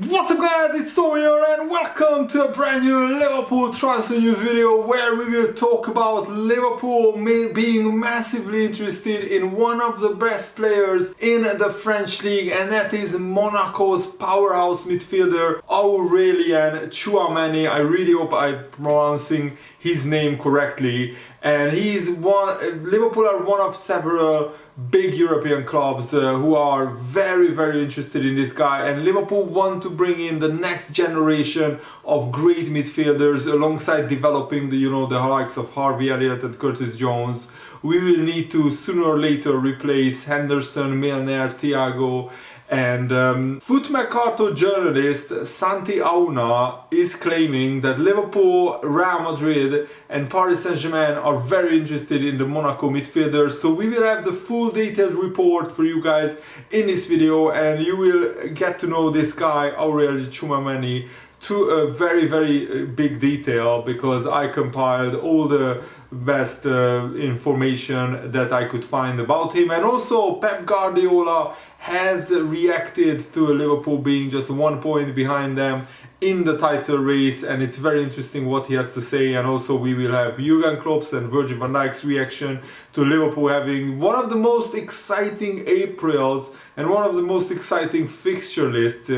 What's up guys, it's Tom here and welcome to a brand new Liverpool transfer news video where we will talk about Liverpool being massively interested in one of the best players in the French league, and that is Monaco's powerhouse midfielder Aurélien Tchouaméni. I really hope I'm pronouncing his name correctly. And Liverpool are one of several big European clubs who are very interested in this guy, and Liverpool want to bring in the next generation of great midfielders alongside developing the likes of Harvey Elliott and Curtis Jones. We will need to sooner or later replace Henderson, Milner, Thiago. And Foot Mercato journalist Santi Auna is claiming that Liverpool, Real Madrid and Paris Saint-Germain are very interested in the Monaco midfielder. So we will have the full detailed report for you guys in this video, and you will get to know this guy Aurélien Tchouaméni to a very big detail, because I compiled all the best information that I could find about him. And also Pep Guardiola has reacted to Liverpool being just 1 point behind them in the title race, and it's very interesting what he has to say. And also we will have Jurgen Klopp's and Virgil van Dijk's reaction to Liverpool having one of the most exciting Aprils and one of the most exciting fixture lists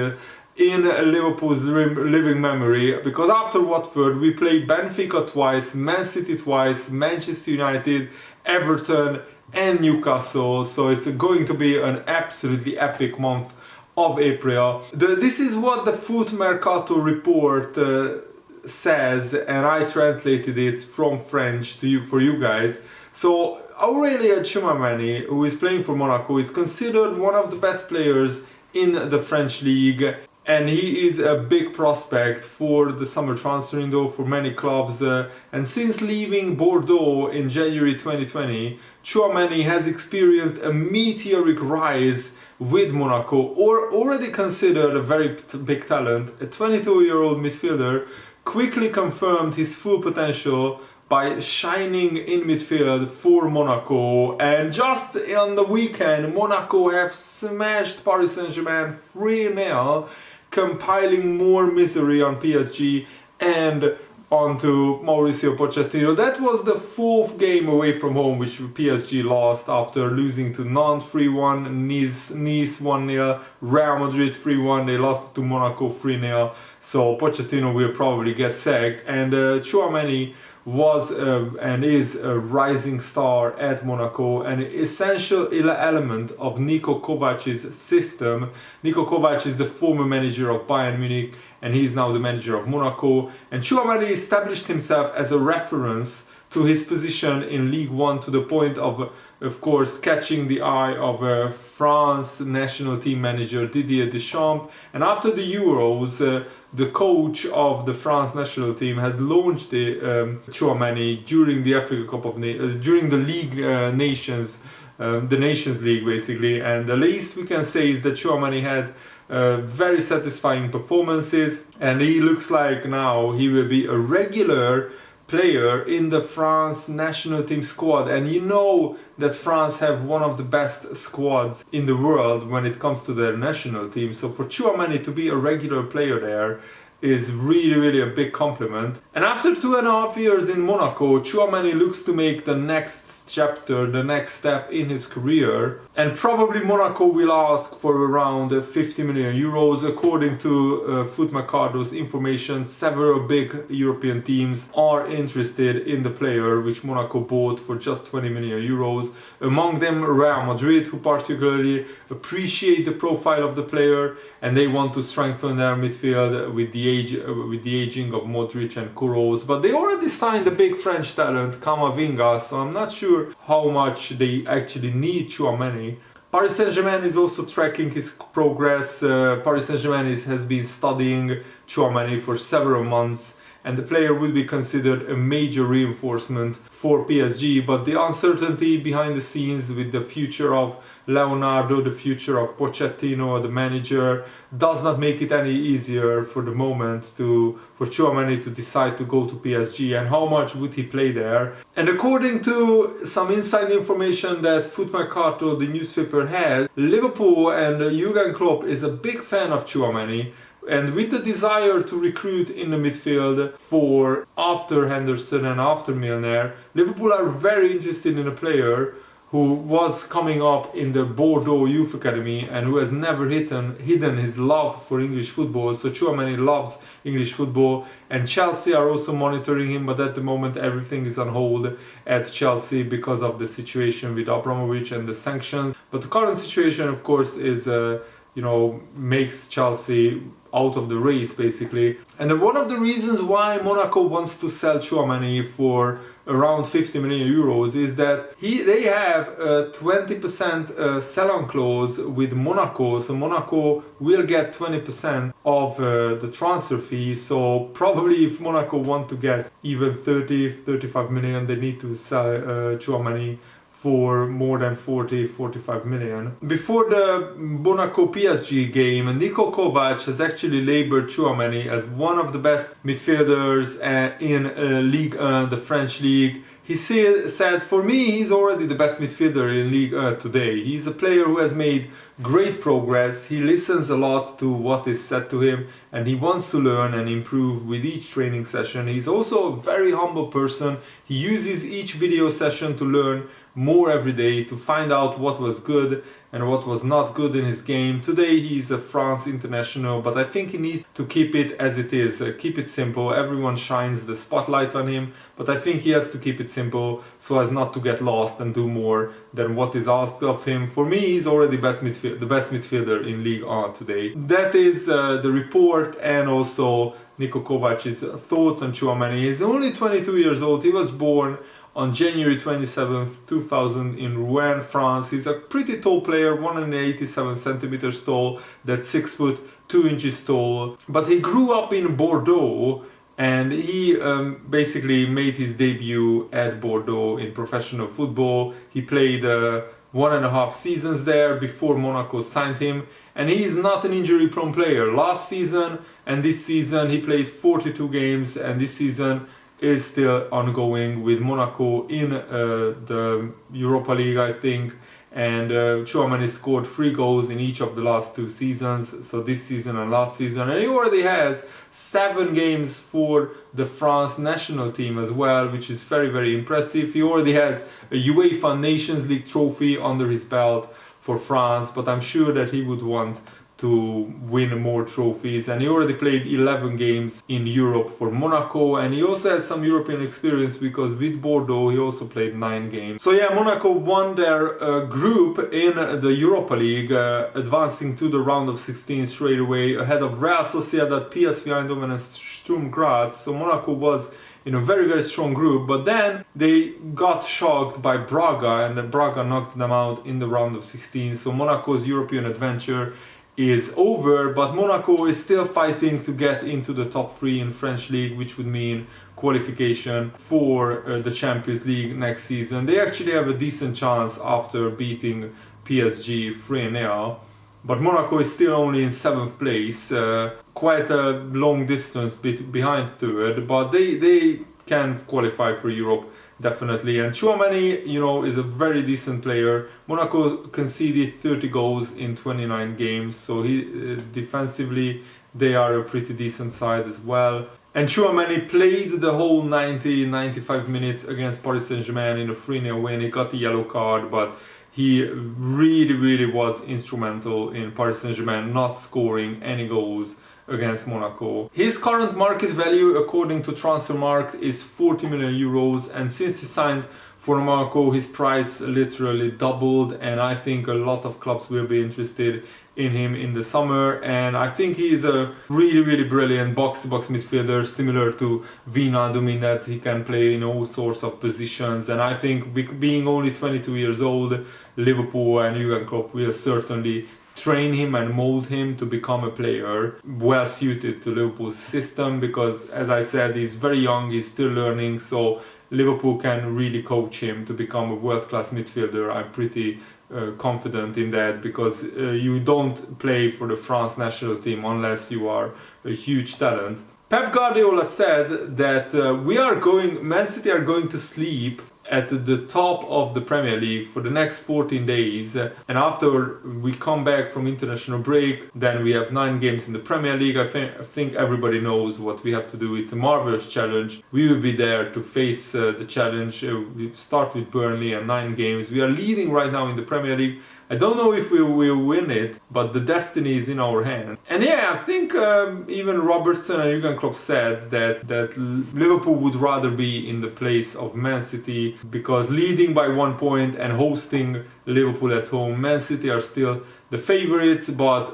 in Liverpool's living memory, because after Watford we play Benfica twice, Man City twice, Manchester United, Everton and Newcastle. So it's going to be an absolutely epic month of April. This is what the Foot Mercato report says, and I translated it from French for you guys. So Aurélien Tchouaméni, who is playing for Monaco, is considered one of the best players in the French league, and he is a big prospect for the summer transfer window for many clubs. And since leaving Bordeaux in January 2020, Tchouaméni has experienced a meteoric rise with Monaco, or already considered a very big talent. A 22-year-old midfielder quickly confirmed his full potential by shining in midfield for Monaco. And just on the weekend, Monaco have smashed Paris Saint-Germain 3-0, compiling more misery on PSG and onto Mauricio Pochettino. That was the fourth game away from home which PSG lost, after losing to Nantes 3-1, Nice 1-0, Real Madrid 3-1. They lost to Monaco 3-0. So Pochettino will probably get sacked. And Tchouaméni was and is a rising star at Monaco, an essential element of Niko Kovac's system. Niko Kovac is the former manager of Bayern Munich, and he's now the manager of Monaco. And Tchouaméni established himself as a reference to his position in Ligue 1, to the point of course, catching the eye of France national team manager Didier Deschamps. And after the Euros, the coach of the France national team has launched the Tchouaméni during the Africa Cup of during the League Nations, the Nations League basically. And the least we can say is that Tchouaméni had very satisfying performances, and he looks like now he will be a regular player in the France national team squad. And you know that France have one of the best squads in the world when it comes to their national team. So for Tchouaméni to be a regular player there is really a big compliment. And after 2.5 years in Monaco, Tchouaméni looks to make the next chapter, the next step in his career. And probably Monaco will ask for around 50 million euros. According to Foot Mercato's information, several big European teams are interested in the player, which Monaco bought for just 20 million euros. Among them Real Madrid, who particularly appreciate the profile of the player, and they want to strengthen their midfield with the aging of Modric and Kroos. But they already signed a big French talent, Camavinga, so I'm not sure how much they actually need Tchouaméni. Paris Saint-Germain is also tracking his progress. Paris Saint-Germain has been studying Tchouaméni for several months, and the player will be considered a major reinforcement for PSG. But the uncertainty behind the scenes with the future of Leonardo, the future of Pochettino, the manager, does not make it any easier for the moment for Tchouaméni to decide to go to PSG, and how much would he play there. And according to some inside information that Foot Mercato, the newspaper, has, Liverpool and Jurgen Klopp is a big fan of Tchouaméni. And with the desire to recruit in the midfield for after Henderson and after Milner, Liverpool are very interested in a player who was coming up in the Bordeaux Youth Academy and who has never hidden his love for English football. So Tchouaméni loves English football, and Chelsea are also monitoring him, but at the moment everything is on hold at Chelsea because of the situation with Abramovich and the sanctions. But the current situation, of course, is makes Chelsea out of the race basically. And one of the reasons why Monaco wants to sell Tchouaméni for around 50 million euros is that they have a 20% sell-on clause with Monaco, so Monaco will get 20% of the transfer fee. So probably if Monaco want to get even 30-35 million, they need to sell Tchouaméni for more than 40-45 million. Before the Monaco PSG game, Niko Kovac has actually labeled Tchouaméni as one of the best midfielders in Ligue 1, the French league. He said, for me, he's already the best midfielder in Ligue 1 today. He's a player who has made great progress. He listens a lot to what is said to him, and he wants to learn and improve with each training session. He's also a very humble person. He uses each video session to learn more every day, to find out what was good and what was not good in his game. Today he's a France international, but I think he needs to keep it as it is, keep it simple. Everyone shines the spotlight on him, but I think he has to keep it simple so as not to get lost and do more than what is asked of him. For me, he's already the best midfielder in Ligue 1 today. That is the report, and also Niko Kovac's thoughts on Tchouaméni. He's only 22 years old. He was born on January 27th, 2000 in Rouen, France. He's a pretty tall player, 187 centimeters tall, that's 6 foot 2 inches tall. But he grew up in Bordeaux, and he basically made his debut at Bordeaux in professional football. He played 1.5 seasons there before Monaco signed him, and he is not an injury-prone player. Last season and this season he played 42 games, and this season is still ongoing with Monaco in the Europa League, I think. And Tchouaméni scored 3 goals in each of the last 2 seasons, so this season and last season. And he already has 7 games for the France national team as well, which is very, very impressive. He already has a UEFA Nations League trophy under his belt for France, but I'm sure that he would want to win more trophies. And he already played 11 games in Europe for Monaco, and he also has some European experience because with Bordeaux he also played 9 games. So yeah, Monaco won their group in the Europa League, advancing to the round of 16 straight away ahead of Real Sociedad, PSV Eindhoven and Sturm Graz. So Monaco was in a very, very strong group, but then they got shocked by Braga, and Braga knocked them out in the round of 16. So Monaco's European adventure is over, but Monaco is still fighting to get into the top 3 in French league, which would mean qualification for the Champions League next season. They actually have a decent chance after beating PSG 3-0, but Monaco is still only in 7th place, quite a long distance behind 3rd, but they can qualify for Europe definitely. And Tchouaméni, is a very decent player. Monaco conceded 30 goals in 29 games, so defensively they are a pretty decent side as well. And Tchouaméni played the whole 90-95 minutes against Paris Saint-Germain in a 3-0 win. He got a yellow card, but he really, really was instrumental in Paris Saint-Germain not scoring any goals against Monaco. His current market value, according to Transfermarkt, is 40 million euros, and since he signed for Monaco, his price literally doubled, and I think a lot of clubs will be interested in him in the summer. And I think he is a really, really brilliant box-to-box midfielder, similar to Wijnaldum, in that he can play in all sorts of positions. And I think being only 22 years old, Liverpool and Jurgen Klopp will certainly train him and mold him to become a player well suited to Liverpool's system, because as I said, he's very young, he's still learning, so Liverpool can really coach him to become a world-class midfielder. I'm pretty confident in that, because you don't play for the France national team unless you are a huge talent. Pep Guardiola said that Man City are going to sleep at the top of the Premier League for the next 14 days, and after we come back from international break, then we have 9 games in the Premier League. I think everybody knows what we have to do. It's a marvelous challenge. We will be there to face the challenge. We start with Burnley and 9 games. We are leading right now in the Premier League. I don't know if we will win it, but the destiny is in our hand. And yeah, I think even Robertson and Jurgen Klopp said that Liverpool would rather be in the place of Man City, because leading by 1 point and hosting Liverpool at home, Man City are still the favourites. But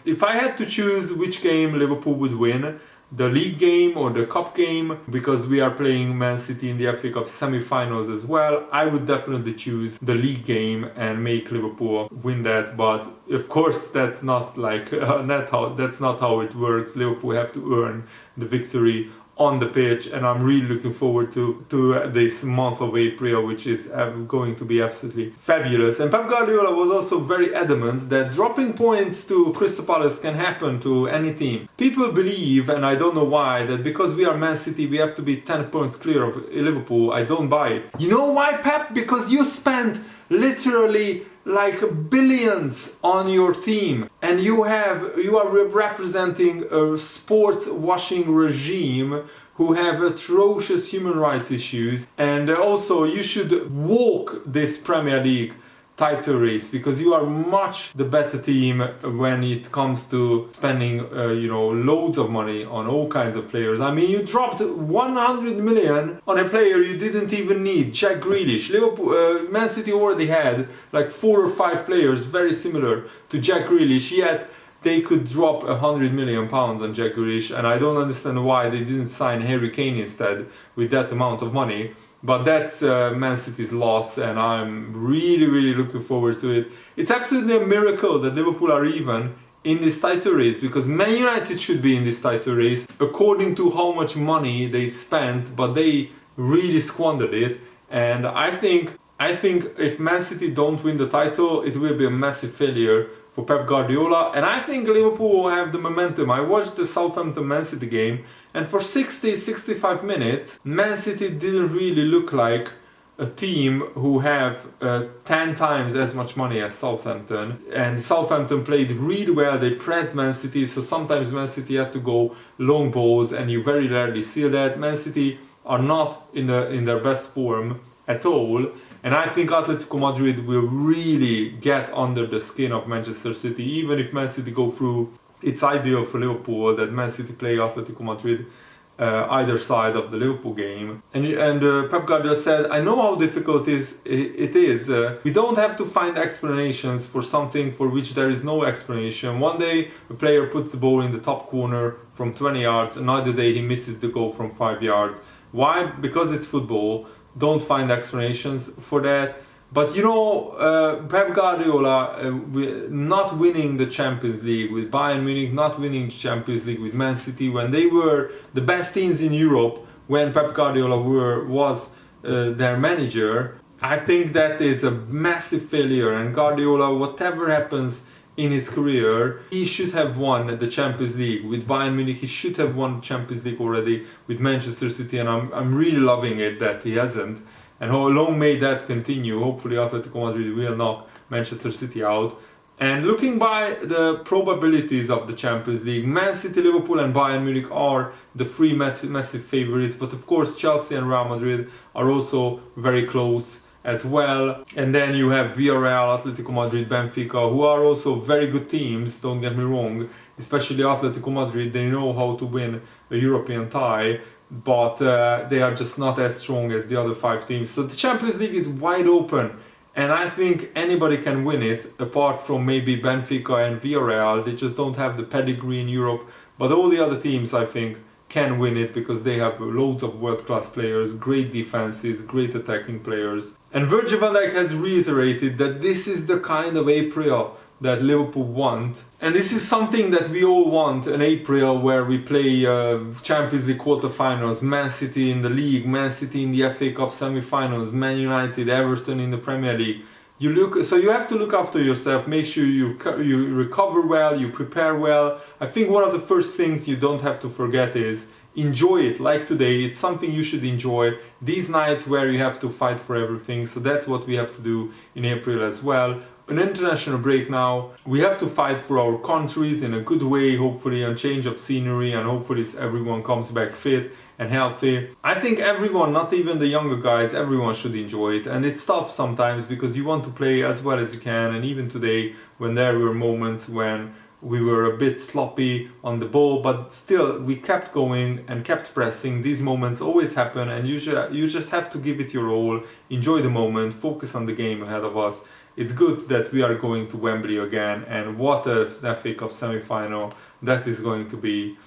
if I had to choose which game Liverpool would win, the league game or the cup game, because we are playing Man City in the FA Cup semi-finals as well, I would definitely choose the league game and make Liverpool win that. But of course that's not like that's not how it works. Liverpool have to earn the victory on the pitch, and I'm really looking forward to this month of April, which is going to be absolutely fabulous. And Pep Guardiola was also very adamant that dropping points to Crystal Palace can happen to any team. People believe, and I don't know why, that because we are Man City we have to be 10 points clear of Liverpool. I don't buy it. You know why, Pep? Because you spent literally like billions on your team, and you are representing a sports washing regime who have atrocious human rights issues. And also you should walk this Premier League title race, because you are much the better team when it comes to spending loads of money on all kinds of players. I mean, you dropped 100 million on a player you didn't even need, Jack Grealish. Liverpool, Man City already had like 4 or 5 players very similar to Jack Grealish, yet they could drop 100 million pounds on Jack Grealish, and I don't understand why they didn't sign Harry Kane instead with that amount of money. But that's Man City's loss, and I'm really looking forward to it. It's absolutely a miracle that Liverpool are even in this title race, because Man United should be in this title race according to how much money they spent, but they really squandered it. And I think if Man City don't win the title, it will be a massive failure for Pep Guardiola. And I think Liverpool will have the momentum. I watched the Southampton Man City game, and for 60-65 minutes Man City didn't really look like a team who have 10 times as much money as Southampton. And Southampton played really well. They pressed Man City, so sometimes Man City had to go long balls, and you very rarely see that. Man City are not in their best form at all. And I think Atletico Madrid will really get under the skin of Manchester City. Even if Man City go through, it's ideal for Liverpool that Man City play Atletico Madrid either side of the Liverpool game. And Pep Guardiola said, I know how difficult it is. We don't have to find explanations for something for which there is no explanation. One day a player puts the ball in the top corner from 20 yards, another day he misses the goal from 5 yards. Why? Because it's football. Don't find explanations for that. But Pep Guardiola not winning the Champions League with Bayern Munich, not winning the Champions League with Man City, when they were the best teams in Europe, when Pep Guardiola was their manager, I think that is a massive failure. And Guardiola, whatever happens in his career, he should have won the Champions League with Bayern Munich. He should have won the Champions League already with Manchester City, and I'm really loving it that he hasn't. And how long may that continue? Hopefully Atletico Madrid will knock Manchester City out. And looking by the probabilities of the Champions League, Man City, Liverpool and Bayern Munich are the 3 massive favourites. But of course Chelsea and Real Madrid are also very close as well. And then you have Villarreal, Atletico Madrid, Benfica, who are also very good teams, don't get me wrong. Especially Atletico Madrid, they know how to win a European tie, but they are just not as strong as the other 5 teams. So the Champions League is wide open, and I think anybody can win it, apart from maybe Benfica and Villarreal. They just don't have the pedigree in Europe, but all the other teams I think can win it, because they have loads of world-class players, great defenses, great attacking players. And Virgil van Dijk has reiterated that this is the kind of April that Liverpool want, and this is something that we all want, an April where we play Champions League quarterfinals, Man City in the league, Man City in the FA Cup semi-finals, Man United, Everton in the Premier League. So you have to look after yourself, make sure you recover well, you prepare well. I think one of the first things you don't have to forget is enjoy it. Like today, it's something you should enjoy. These nights where you have to fight for everything, so that's what we have to do in April as well. An international break now, we have to fight for our countries in a good way, hopefully a change of scenery, and hopefully everyone comes back fit and healthy. I think everyone, not even the younger guys, everyone should enjoy it. And it's tough sometimes because you want to play as well as you can, and even today when there were moments when we were a bit sloppy on the ball, but still we kept going and kept pressing. These moments always happen, and you just have to give it your all, enjoy the moment, focus on the game ahead of us. It's good that we are going to Wembley again, and what a FA Cup semi-final that is going to be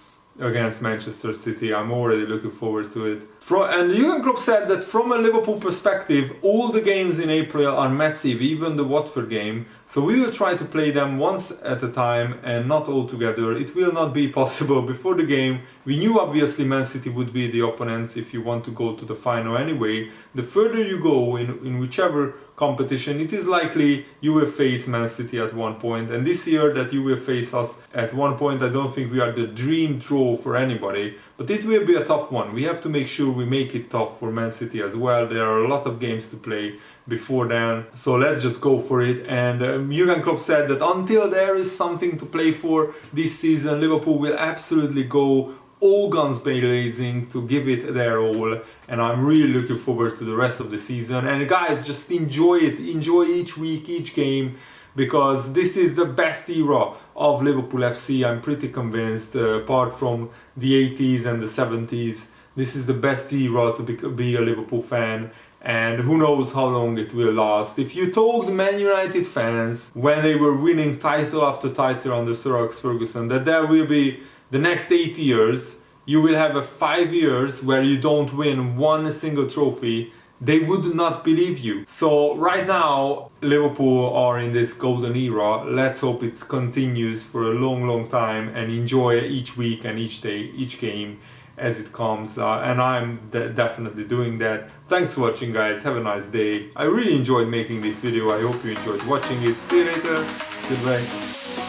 against Manchester City. I'm already looking forward to it. And Jurgen Klopp said that from a Liverpool perspective, all the games in April are massive, even the Watford game. So we will try to play them once at a time and not all together. It will not be possible. Before the game, we knew obviously Man City would be the opponents if you want to go to the final anyway. The further you go in whichever competition, it is likely you will face Man City at one point. And this year that you will face us at one point, I don't think we are the dream draw for anybody. But it will be a tough one. We have to make sure we make it tough for Man City as well. There are a lot of games to play before then, so let's just go for it. And Jurgen Klopp said that until there is something to play for this season, Liverpool will absolutely go all guns blazing to give it their all, and I'm really looking forward to the rest of the season. And guys, just enjoy it, enjoy each week, each game, because this is the best era of Liverpool FC. I'm pretty convinced, apart from the 80s and the 70s, this is the best era to be a Liverpool fan. And who knows how long it will last. If you told Man United fans when they were winning title after title under Sir Alex Ferguson that there will be the next 8 years, you will have a 5 years where you don't win one single trophy, they would not believe you. So right now, Liverpool are in this golden era. Let's hope it continues for a long time and enjoy each week and each day, each game as it comes, and I'm definitely doing that. Thanks for watching, guys. Have a nice day. I really enjoyed making this video. I hope you enjoyed watching it. See you later. Goodbye.